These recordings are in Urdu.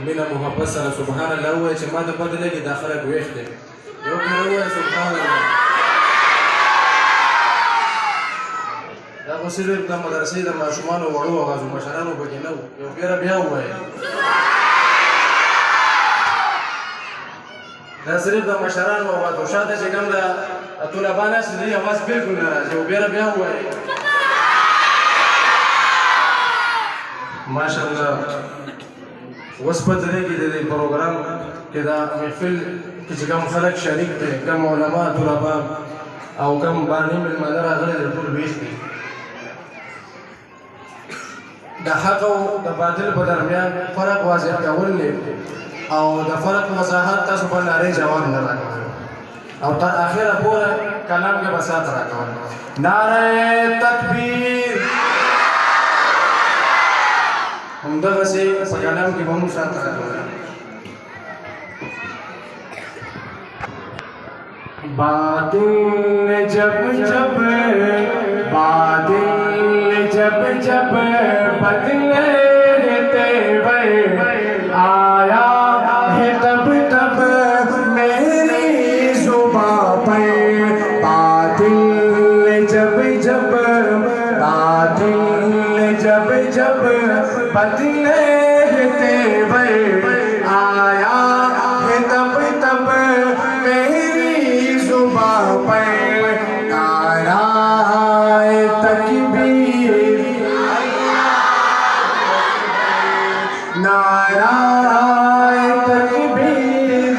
مینه محبت سره سبحان الله ووایه چې ما ته پته لګي دا خلک ویښ دی یو پېره ووایه سبحان الله دا خو صرف د مدرسې د ماشومانو وړو اوازو مشرانو پکې نه و یو پېره بیا ووایه دا صرف د مشرانو اوازو شاته چې کوم د طلبا ناست دي اواز بلکل نه راځي یو پېره بیا ووایه ماشاءالله اوس پته لګي د دې پروګرام کې دا محفل کې چې کوم خلک شریک دي کوم علما طلبا او کوم باني مېلمانه راغلي دي ټول ویښ دي د حق او د باطل په درمیان فرق واضح کول دي او د فرق وضاحت تاسو په نارې جواب نه راکوئ او تر اخره پورې کلام کې بساط راکوئ نعره تکبیر همدغسې په کلام کې به موږ ساته راکوئ بادل جب جب بدلے تیور آیا ہے تب تب میری زباں پر بادل جب جب بدلے تیور آیا ہے تب تب میری زباں پر نعرہ تکبیر نعرہ تکبیر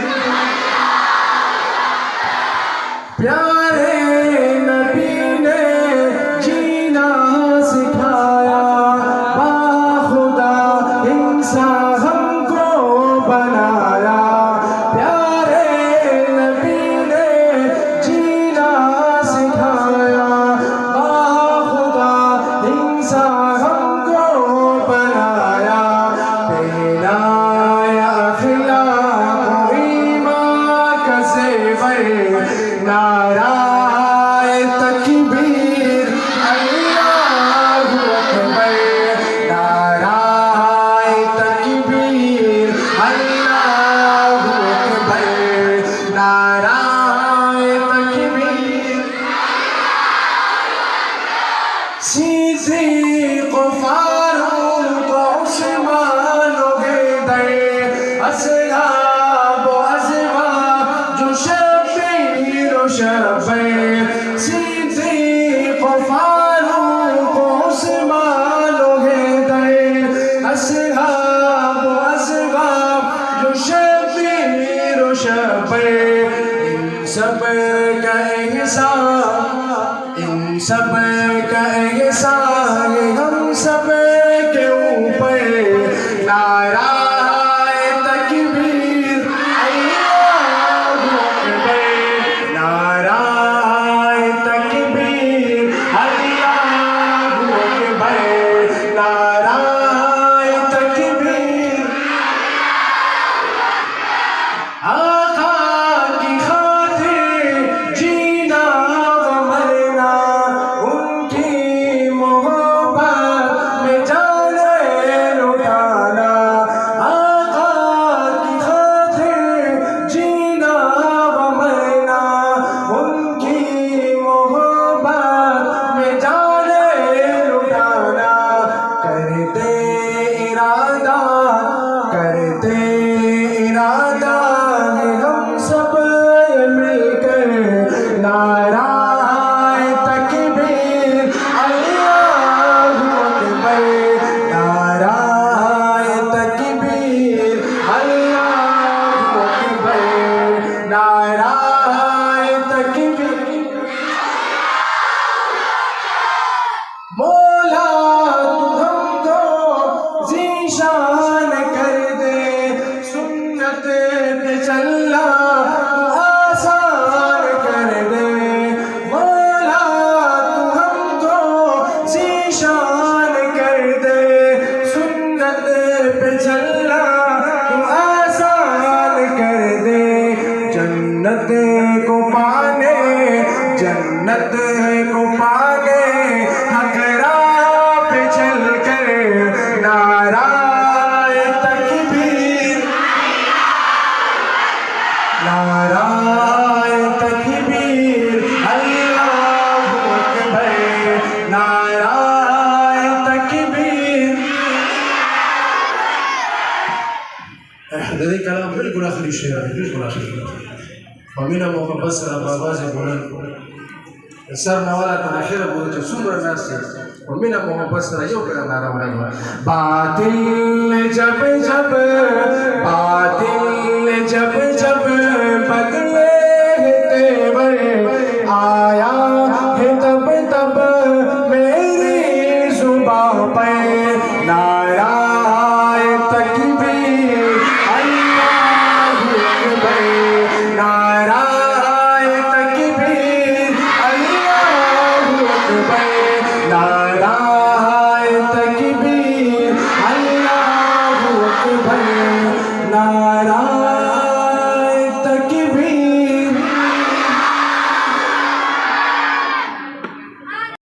پیارے نبی نے جینا سکھایا باخدا انسان ہم کو بنایا پیارے نبی نے جینا سکھایا باخدا انسان ہم کو بنایا اخلاق ایمان کا زیور نعرہ تکبیر اللہ اکبر نعرہ تکبیر اللہ اکبر نعرہ تکبیر صدیق فاروق عثمان و حیدر اصحاب و ازواج جو شبیر و شبیر صدیق فاروق عثمان و حیدر اصحاب و ازواج جو شبیر و شبیر ان سب کا احسان ہم سب کے اوپر نعرہ تکبیر اللہ اکبر نعرہ تکبیر اللہ اکبر نعرہ تکبیر آقا کی خاطر جینا و مرنا ان کی محبت میں جانے لٹانا د دې کلام بالکل اخري شعر دی بالکل اخري په مینه محبت سره په اواز یې بلند سر نه والا تر اخره پورې چې څومره ناست یې په مینه محبت سره یو کله ناره ولګوه باطل جب جب باطل جب جب بدلے تیور آیا ہے تب تب میری زباں پہ نعرہ تکبیر اللہ اکبر نعرہ تکبیر اللہ اکبر نعرہ تکبیر اللہ اکبر نعرہ